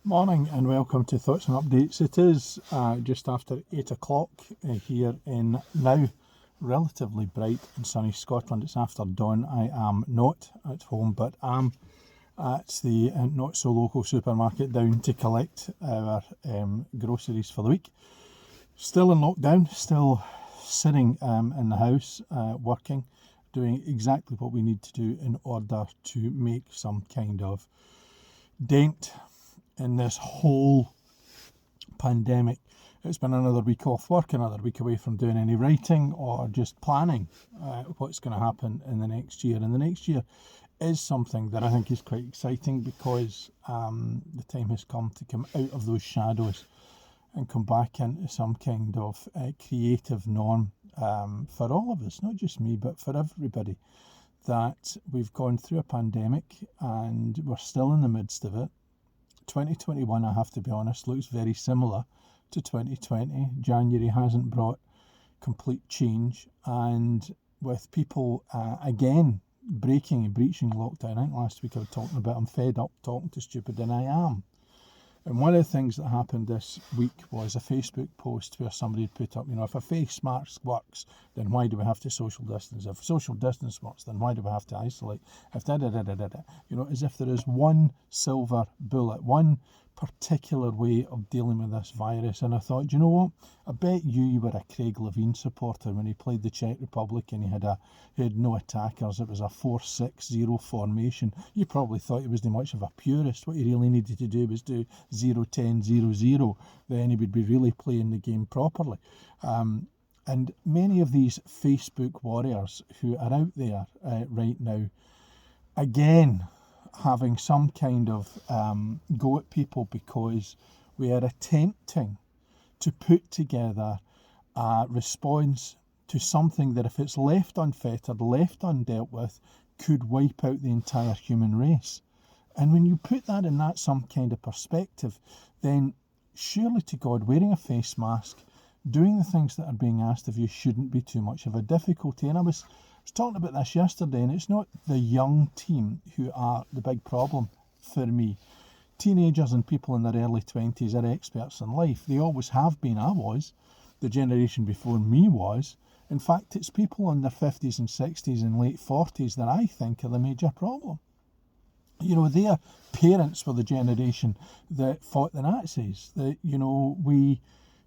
Morning and welcome to Thoughts and Updates. It is just after 8 o'clock here in now relatively bright and sunny Scotland. It's after dawn. I am not at home but am at the not so local supermarket down to collect our groceries for the week. Still in lockdown, still sitting in the house working, doing exactly what we need to do in order to make some kind of dent in this whole pandemic. It's been another week off work, another week away from doing any writing or just planning what's going to happen in the next year. And the next year is something that I think is quite exciting because the time has come to come out of those shadows and come back into some kind of creative norm for all of us, not just me, but for everybody. That we've gone through a pandemic and we're still in the midst of it. 2021, I have to be honest, looks very similar to 2020. January hasn't brought complete change, and with people again breaching lockdown. I think last week I was talking about I'm fed up talking to stupid, and I am. And one of the things that happened this week was a Facebook post where somebody had put up, if a face mask works, then why do we have to social distance? If social distance works, then why do we have to isolate? If as if there is one silver bullet, one particular way of dealing with this virus. And I thought, you know what? I bet you were a Craig Levein supporter when he played the Czech Republic and he had no attackers. It was a 4-6-0 formation. You probably thought he was much of a purist. What he really needed to do was do 0-10-0-0. Then he would be really playing the game properly. And many of these Facebook warriors who are out there right now, again, having some kind of go at people because we are attempting to put together a response to something that, if it's left unfettered, left undealt with, could wipe out the entire human race. And when you put that in that some kind of perspective, then surely to God, wearing a face mask, doing the things that are being asked of you shouldn't be too much of a difficulty. And I was talking about this yesterday, and it's not the young team who are the big problem for me. Teenagers and people in their early 20s are experts in life. They always have been. I was. The generation before me was. In fact, it's people in their 50s and 60s and late 40s that I think are the major problem. Their parents were the generation that fought the Nazis. That, we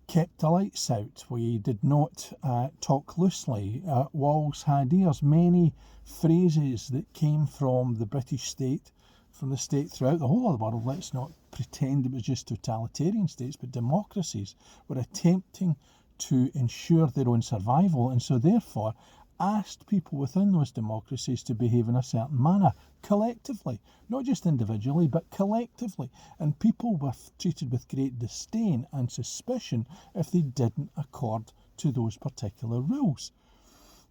kept the lights out. We did not talk loosely. Walls had ears. Many phrases that came from the British state, from the state throughout the whole of the world. Let's not pretend it was just totalitarian states, but democracies were attempting to ensure their own survival, and so therefore asked people within those democracies to behave in a certain manner, collectively, not just individually, but collectively. And people were treated with great disdain and suspicion if they didn't accord to those particular rules.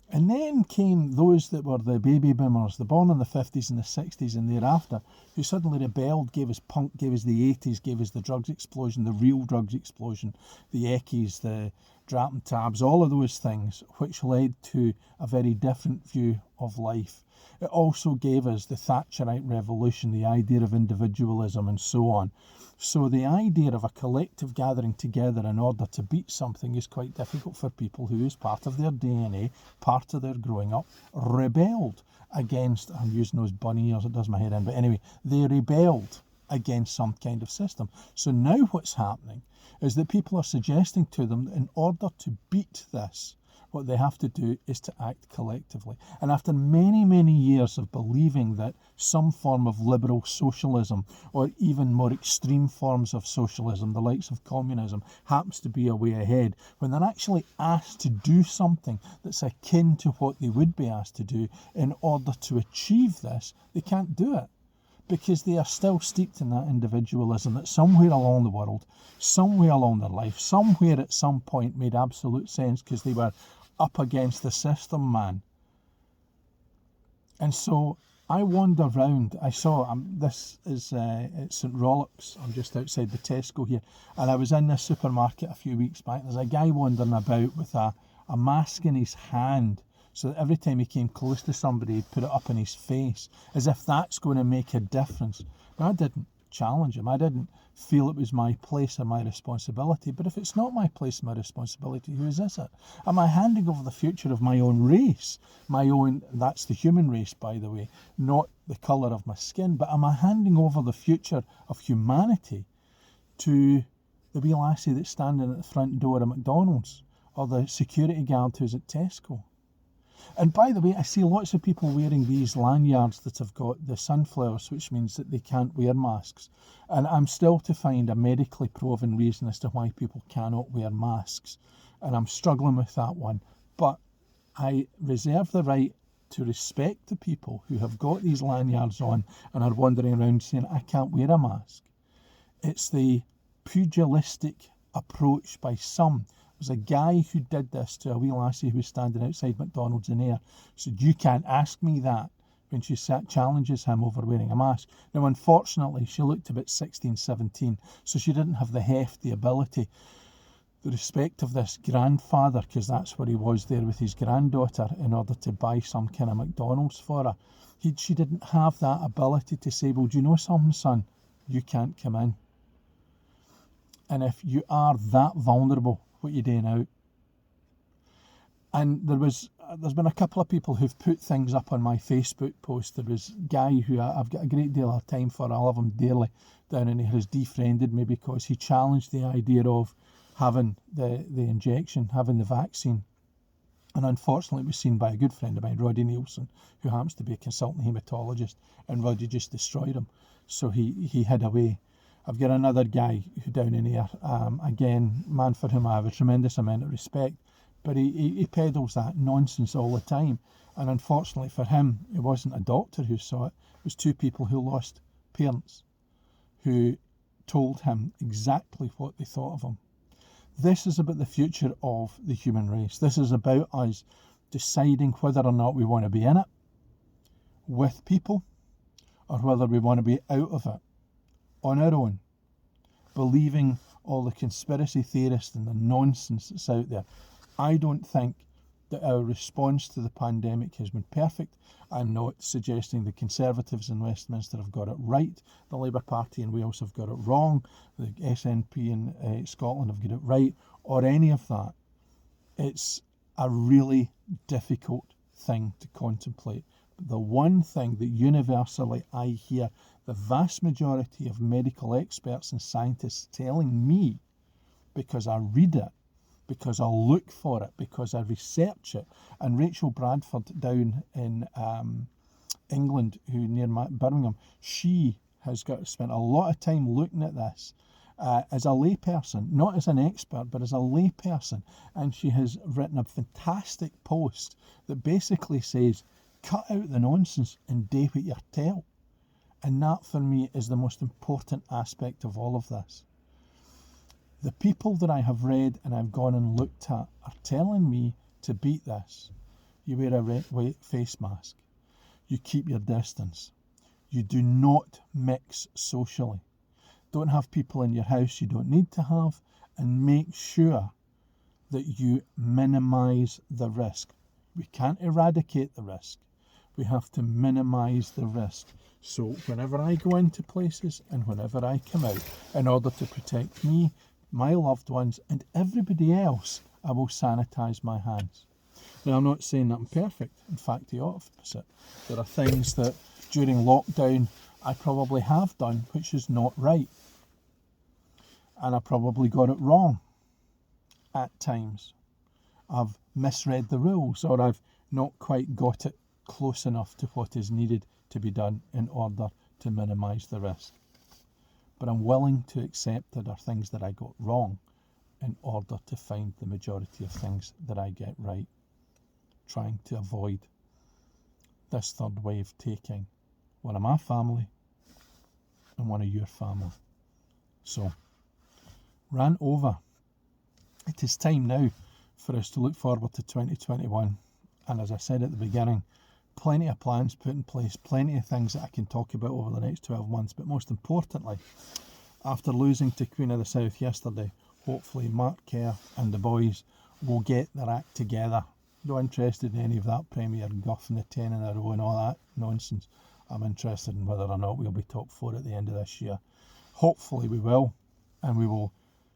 And then came those that were the baby boomers, the born in the 50s and the 60s and thereafter, who suddenly rebelled, gave us punk, gave us the 80s, gave us the drugs explosion, the real drugs explosion, the eckies, the drap and tabs, all of those things, which led to a very different view of life. It also gave us the Thatcherite revolution, the idea of individualism and so on. So the idea of a collective gathering together in order to beat something is quite difficult for people who, as part of their DNA, part of their growing up, rebelled against, I'm using those bunny ears, it does my head in, but anyway, they rebelled against some kind of system. So now what's happening is that people are suggesting to them that in order to beat this, what they have to do is to act collectively. And after many, many years of believing that some form of liberal socialism, or even more extreme forms of socialism, the likes of communism, happens to be a way ahead, when they're actually asked to do something that's akin to what they would be asked to do in order to achieve this, they can't do it. Because they are still steeped in that individualism that somewhere along the world, somewhere along their life, somewhere at some point made absolute sense because they were up against the system, man. And so I wander round. I saw, this is at St Rollops. I'm just outside the Tesco here. And I was in this supermarket a few weeks back. There's a guy wandering about with a mask in his hand. So that every time he came close to somebody, he'd put it up in his face, as if that's going to make a difference. No, it didn't. challenge him. I didn't feel it was my place or my responsibility. But if it's not my place or my responsibility, whose is it? Am I handing over the future of my own race? That's the human race, by the way, not the colour of my skin, but am I handing over the future of humanity to the wee lassie that's standing at the front door of McDonald's, or the security guard who's at Tesco? And by the way, I see lots of people wearing these lanyards that have got the sunflowers, which means that they can't wear masks. And I'm still to find a medically proven reason as to why people cannot wear masks. And I'm struggling with that one. But I reserve the right to respect the people who have got these lanyards on and are wandering around saying, I can't wear a mask. It's the pugilistic approach by some. There was a guy who did this to a wee lassie who was standing outside McDonald's in Ayr. Said, you can't ask me that, when she challenges him over wearing a mask. Now, unfortunately, she looked about 16, 17, so she didn't have the heft, the ability, the respect of this grandfather, because that's where he was there with his granddaughter, in order to buy some kind of McDonald's for her. She didn't have that ability to say, well, do you know something, son? You can't come in. And if you are that vulnerable, what are you doing out? And there's been a couple of people who've put things up on my Facebook post. There was a guy who I've got a great deal of time for, I love him dearly, down in here, has defriended me because he challenged the idea of having the injection, having the vaccine. And unfortunately it was seen by a good friend of mine, Roddy Nielsen, who happens to be a consultant haematologist, and Roddy just destroyed him. So he hid away. I've got another guy who down in here, again, man for whom I have a tremendous amount of respect, but he peddles that nonsense all the time. And unfortunately for him, it wasn't a doctor who saw it. It was two people who lost parents who told him exactly what they thought of him. This is about the future of the human race. This is about us deciding whether or not we want to be in it with people, or whether we want to be out of it on our own, believing all the conspiracy theorists and the nonsense that's out there. I don't think that our response to the pandemic has been perfect. I'm not suggesting the Conservatives in Westminster have got it right, the Labour Party in Wales have got it wrong, the SNP in Scotland have got it right, or any of that. It's a really difficult thing to contemplate. But the one thing that universally I hear the vast majority of medical experts and scientists telling me, because I read it, because I look for it, because I research it, and Rachel Bradford down in England, who near Birmingham, she has spent a lot of time looking at this as a layperson, not as an expert, but as a layperson, and she has written a fantastic post that basically says, cut out the nonsense and do what you're told. And that for me is the most important aspect of all of this. The people that I have read and I've gone and looked at are telling me to beat this. You wear a face mask. You keep your distance. You do not mix socially. Don't have people in your house you don't need to have, and make sure that you minimise the risk. We can't eradicate the risk. We have to minimise the risk. So whenever I go into places and whenever I come out, in order to protect me, my loved ones, and everybody else, I will sanitise my hands. Now, I'm not saying that I'm perfect. In fact, the opposite. There are things that during lockdown I probably have done which is not right. And I probably got it wrong at times. I've misread the rules, or I've not quite got it close enough to what is needed to be done in order to minimise the risk. But I'm willing to accept that there are things that I got wrong in order to find the majority of things that I get right, trying to avoid this third wave taking one of my family and one of your family. So, rant over. It is time now for us to look forward to 2021. And as I said at the beginning, plenty of plans put in place, plenty of things that I can talk about over the next 12 months. But most importantly, after losing to Queen of the South yesterday, hopefully Mark Kerr and the boys will get their act together. Not interested in any of that Premier guff and the 10 in a row and all that nonsense. I'm interested in whether or not we'll be top 4 at the end of this year. Hopefully we will, and we will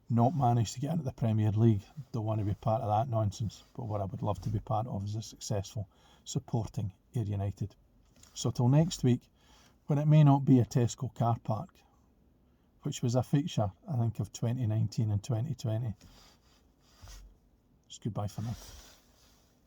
not manage to get into the Premier League. Don't want to be part of that nonsense, but what I would love to be part of is a successful supporting Ayr United. So till next week, when it may not be a Tesco car park, which was a feature, I think, of 2019 and 2020. It's goodbye for now.